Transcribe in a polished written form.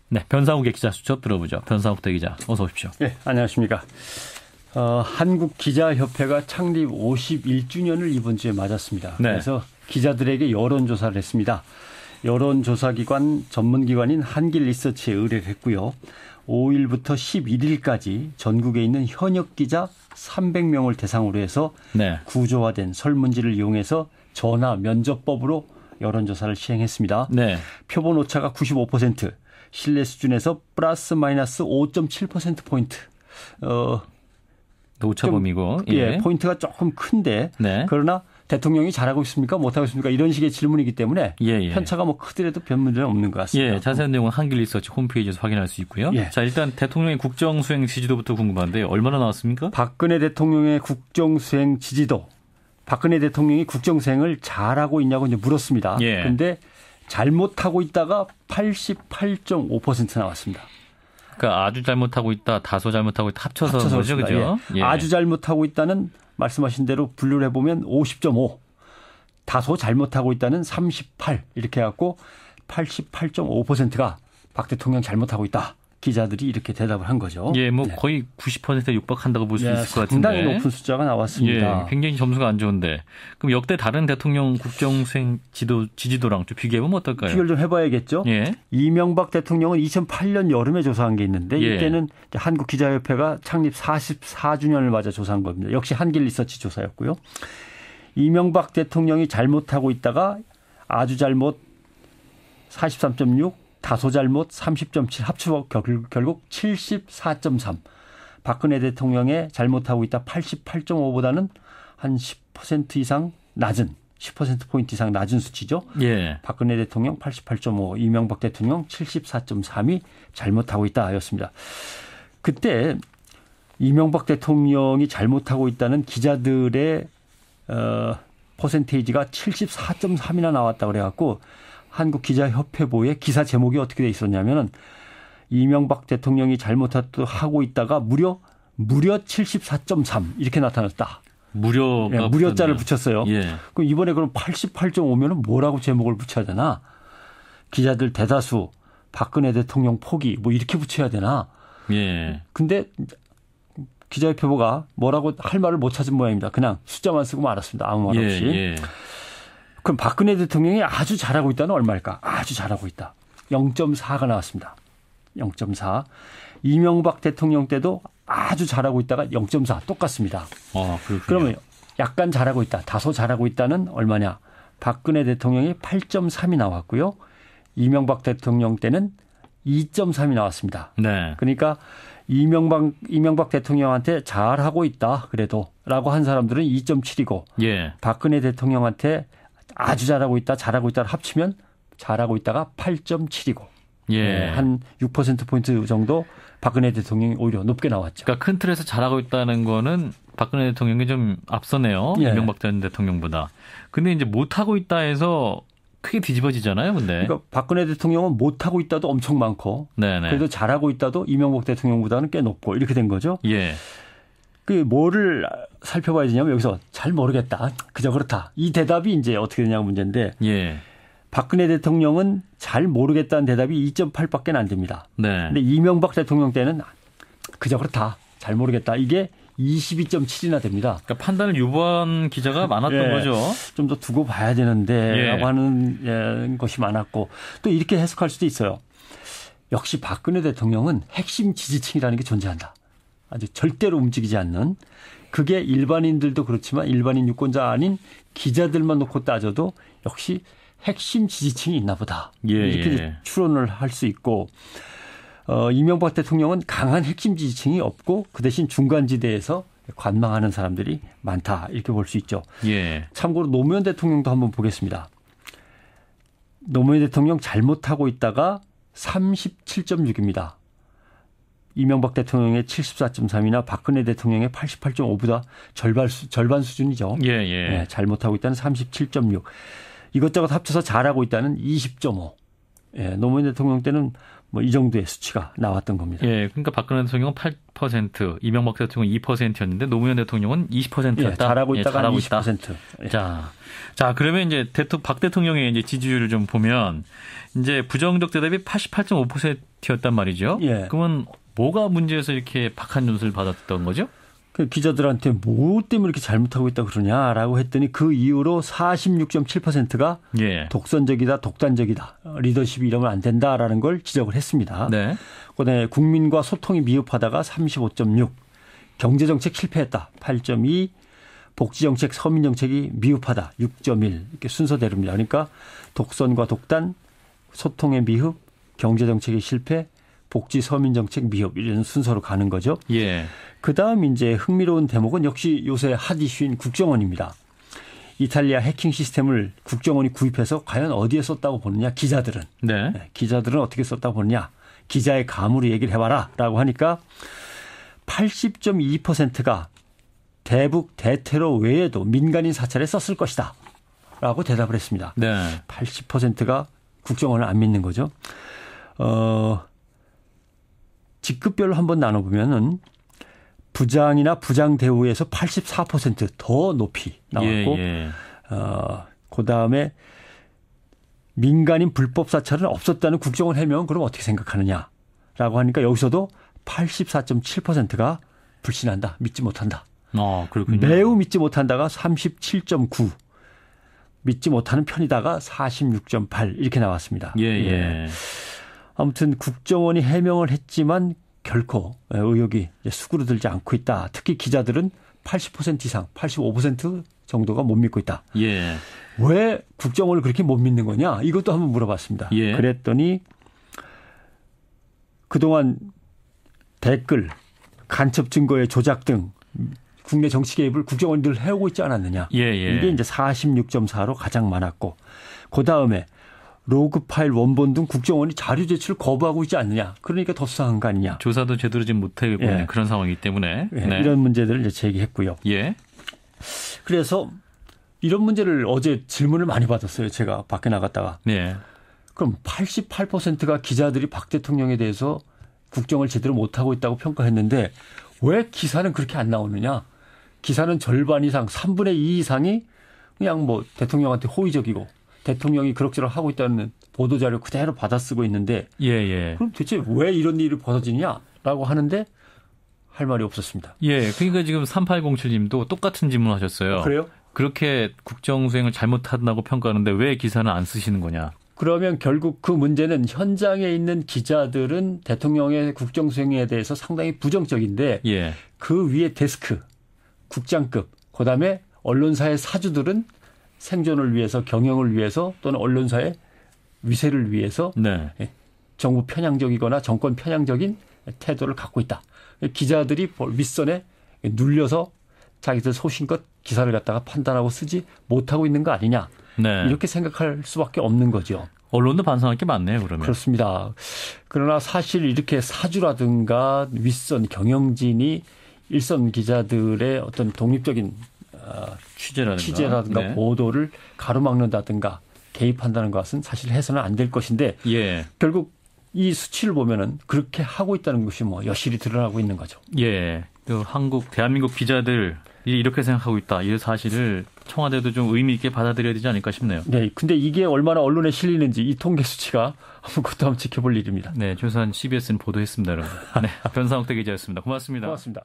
네, 변상욱의 기자 수첩 들어보죠. 변상욱 대기자, 어서 오십시오. 네, 안녕하십니까. 한국기자협회가 창립 51주년을 이번 주에 맞았습니다. 네. 그래서 기자들에게 여론조사를 했습니다. 여론조사기관 전문기관인 한길리서치에 의뢰를 했고요. 5일부터 11일까지 전국에 있는 현역 기자 300명을 대상으로 해서 네. 구조화된 설문지를 이용해서 전화 면접법으로 여론조사를 시행했습니다. 네. 표본 오차가 95%, 신뢰 수준에서 플러스 마이너스 5.7%포인트. 오차 범위고. 예, 포인트가 조금 큰데 네. 그러나 대통령이 잘하고 있습니까? 못하고 있습니까? 이런 식의 질문이기 때문에 편차가 뭐 크더라도 별 문제는 없는 것 같습니다. 예, 자세한 내용은 한길리서치 홈페이지에서 확인할 수 있고요. 예. 자, 일단 대통령의 국정수행 지지도부터 궁금한데 얼마나 나왔습니까? 박근혜 대통령의 국정수행 지지도. 박근혜 대통령이 국정수행을 잘하고 있냐고 이제 물었습니다. 그런데 예. 잘못하고 있다가 88.5% 나왔습니다. 그러니까 아주 잘못하고 있다, 다소 잘못하고 있다 합쳐서 거죠, 그죠? 예. 아주 잘못하고 있다는 말씀하신 대로 분류를 해보면 50.5, 다소 잘못하고 있다는 38 이렇게 해갖고 88.5%가 박 대통령 잘못하고 있다. 기자들이 이렇게 대답을 한 거죠. 예, 뭐 네. 거의 90%에 육박한다고 볼 수 있을 것 같은데. 상당히 높은 숫자가 나왔습니다. 예, 굉장히 점수가 안 좋은데. 그럼 역대 다른 대통령 국정수행 지지도랑 좀 비교해보면 어떨까요? 비교를 좀 해봐야겠죠. 예. 이명박 대통령은 2008년 여름에 조사한 게 있는데 이때는 한국기자협회가 창립 44주년을 맞아 조사한 겁니다. 역시 한길리서치 조사였고요. 이명박 대통령이 잘못하고 있다가 아주 잘못 43.6, 다소 잘못 30.7 합쳐 결국 74.3. 박근혜 대통령의 잘못하고 있다 88.5보다는 한 10% 이상 낮은 10%포인트 이상 낮은 수치죠. 예. 박근혜 대통령 88.5, 이명박 대통령 74.3이 잘못하고 있다였습니다. 그때 이명박 대통령이 잘못하고 있다는 기자들의 퍼센테이지가 74.3이나 나왔다고 그래갖고 한국기자협회보의 기사 제목이 어떻게 돼 있었냐면은 이명박 대통령이 잘못하고 있다가 무려 74.3 이렇게 나타났다. 무려자를 붙였어요. 예. 그럼 이번에 그럼 88.5면은 뭐라고 제목을 붙여야 되나? 기자들 대다수 박근혜 대통령 포기 뭐 이렇게 붙여야 되나? 예. 근데 기자협회보가 뭐라고 할 말을 못 찾은 모양입니다. 그냥 숫자만 쓰고 말았습니다. 아무 말 없이. 예. 그럼 박근혜 대통령이 아주 잘하고 있다는 얼마일까? 아주 잘하고 있다. 0.4가 나왔습니다. 0.4. 이명박 대통령 때도 아주 잘하고 있다가 0.4 똑같습니다. 그러면 약간 잘하고 있다, 다소 잘하고 있다는 얼마냐? 박근혜 대통령이 8.3이 나왔고요. 이명박 대통령 때는 2.3이 나왔습니다. 네. 그러니까 이명박 대통령한테 잘하고 있다 그래도라고 한 사람들은 2.7이고 예. 박근혜 대통령한테 아주 잘하고 있다, 잘하고 있다를 합치면 잘하고 있다가 8.7이고 예. 한 6%포인트 정도 박근혜 대통령이 오히려 높게 나왔죠. 그러니까 큰 틀에서 잘하고 있다는 거는 박근혜 대통령이 좀 앞서네요. 예. 이명박 전 대통령보다. 근데 이제 못하고 있다 해서 크게 뒤집어지잖아요. 근데. 그러니까 박근혜 대통령은 못하고 있다도 엄청 많고 네네. 그래도 잘하고 있다도 이명박 대통령보다는 꽤 높고 이렇게 된 거죠. 예. 그 뭐를 살펴봐야 되냐면 여기서 잘 모르겠다. 그저 그렇다. 이 대답이 이제 어떻게 되냐가 문제인데 예. 박근혜 대통령은 잘 모르겠다는 대답이 2.8밖에 안 됩니다. 네. 근데 이명박 대통령 때는 그저 그렇다. 잘 모르겠다. 이게 22.7이나 됩니다. 그러니까 판단을 유보한 기자가 많았던 예. 거죠. 좀 더 두고 봐야 되는데 라고 하는 것이 많았고 또 이렇게 해석할 수도 있어요. 역시 박근혜 대통령은 핵심 지지층이라는 게 존재한다. 아주 절대로 움직이지 않는 그게 일반인들도 그렇지만 일반인 유권자 아닌 기자들만 놓고 따져도 역시 핵심 지지층이 있나 보다. 예, 이렇게 추론을 할 수 있고 이명박 대통령은 강한 핵심 지지층이 없고 그 대신 중간지대에서 관망하는 사람들이 많다. 이렇게 볼 수 있죠. 예. 참고로 노무현 대통령도 한번 보겠습니다. 노무현 대통령 잘못하고 있다가 37.6입니다. 이명박 대통령의 74.3이나 박근혜 대통령의 88.5보다 절반 수준이죠. 예, 예. 네, 잘못하고 있다는 37.6. 이것저것 합쳐서 잘하고 있다는 20.5. 예, 노무현 대통령 때는 뭐 이 정도의 수치가 나왔던 겁니다. 예, 그러니까 박근혜 대통령은 8%, 이명박 대통령은 2%였는데 노무현 대통령은 20%였다. 예, 잘하고 있다가 잘하고 20%. 있다. 예. 자, 그러면 이제 박 대통령의 이제 지지율을 좀 보면 이제 부정적 대답이 88.5%였단 말이죠. 예. 그러면 뭐가 문제여서 이렇게 박한 눈을 받았던 거죠? 그 기자들한테 뭐 때문에 이렇게 잘못하고 있다 그러냐라고 했더니 그 이후로 46.7%가 예. 독선적이다, 독단적이다, 리더십이 이러면 안 된다라는 걸 지적을 했습니다. 네. 그다음에 국민과 소통이 미흡하다가 35.6, 경제정책 실패했다 8.2, 복지정책, 서민정책이 미흡하다 6.1 이렇게 순서대로입니다. 그러니까 독선과 독단, 소통의 미흡, 경제정책의 실패, 복지, 서민정책 미흡 이런 순서로 가는 거죠. 예. 그다음 이제 흥미로운 대목은 역시 요새 핫 이슈인 국정원입니다. 이탈리아 해킹 시스템을 국정원이 구입해서 과연 어디에 썼다고 보느냐 기자들은. 네. 기자들은 어떻게 썼다고 보느냐. 기자의 감으로 얘기를 해봐라 라고 하니까 80.2%가 대북 대테러 외에도 민간인 사찰에 썼을 것이다 라고 대답을 했습니다. 네. 80%가 국정원을 안 믿는 거죠. 직급별로 한번 나눠보면은 부장이나 부장 대우에서 84%더 높이 나왔고, 그 다음에 민간인 불법 사찰은 없었다는 국정원 해명은 그럼 어떻게 생각하느냐라고 하니까 여기서도 84.7%가 불신한다, 믿지 못한다. 그렇군요. 매우 믿지 못한다가 37.9, 믿지 못하는 편이다가 46.8 이렇게 나왔습니다. 예. 아무튼 국정원이 해명을 했지만 결코 의혹이 수그러들지 않고 있다. 특히 기자들은 80% 이상, 85% 정도가 못 믿고 있다. 예. 왜 국정원을 그렇게 못 믿는 거냐? 이것도 한번 물어봤습니다. 예. 그랬더니 그동안 댓글, 간첩 증거의 조작 등 국내 정치 개입을 국정원이 늘 해오고 있지 않았느냐. 예. 이게 이제 46.4로 가장 많았고, 그다음에 로그 파일 원본 등 국정원이 자료 제출을 거부하고 있지 않느냐. 그러니까 더 수상한 거 아니냐. 조사도 제대로 지금 못하고 있는 그런 상황이기 때문에. 네. 이런 문제들을 이제 제기했고요. 예. 그래서 이런 문제를 어제 질문을 많이 받았어요. 제가 밖에 나갔다가. 네. 그럼 88%가 기자들이 박 대통령에 대해서 국정을 제대로 못하고 있다고 평가했는데 왜 기사는 그렇게 안 나오느냐. 기사는 절반 이상, 3분의 2 이상이 그냥 뭐 대통령한테 호의적이고 대통령이 그럭저럭 하고 있다는 보도자료 그대로 받아쓰고 있는데 그럼 대체 왜 이런 일이 벌어지냐라고 하는데 할 말이 없었습니다. 예, 그러니까 지금 3807님도 똑같은 질문 하셨어요. 그래요? 그렇게 국정수행을 잘못한다고 평가하는데 왜 기사는 안 쓰시는 거냐. 그러면 결국 그 문제는 현장에 있는 기자들은 대통령의 국정수행에 대해서 상당히 부정적인데 그 위에 데스크, 국장급, 그다음에 언론사의 사주들은 생존을 위해서, 경영을 위해서 또는 언론사의 위세를 위해서 정부 편향적이거나 정권 편향적인 태도를 갖고 있다. 기자들이 윗선에 눌려서 자기들 소신껏 기사를 갖다가 판단하고 쓰지 못하고 있는 거 아니냐. 이렇게 생각할 수밖에 없는 거죠. 언론도 반성할 게 많네요, 그러면. 그렇습니다. 그러나 사실 이렇게 사주라든가 윗선 경영진이 일선 기자들의 어떤 독립적인 취재라든가 보도를 가로막는다든가 개입한다는 것은 사실 해서는 안 될 것인데 결국 이 수치를 보면은 그렇게 하고 있다는 것이 뭐 여실히 드러나고 있는 거죠. 또 대한민국 기자들 이렇게 생각하고 있다. 이 사실을 청와대도 좀 의미 있게 받아들여야 되지 않을까 싶네요. 네, 근데 이게 얼마나 언론에 실리는지 이 통계 수치가 아무것도 한번 지켜볼 일입니다. 네, 조선 CBS는 보도했습니다, 여러분. 변상욱 기자였습니다. 고맙습니다. 고맙습니다.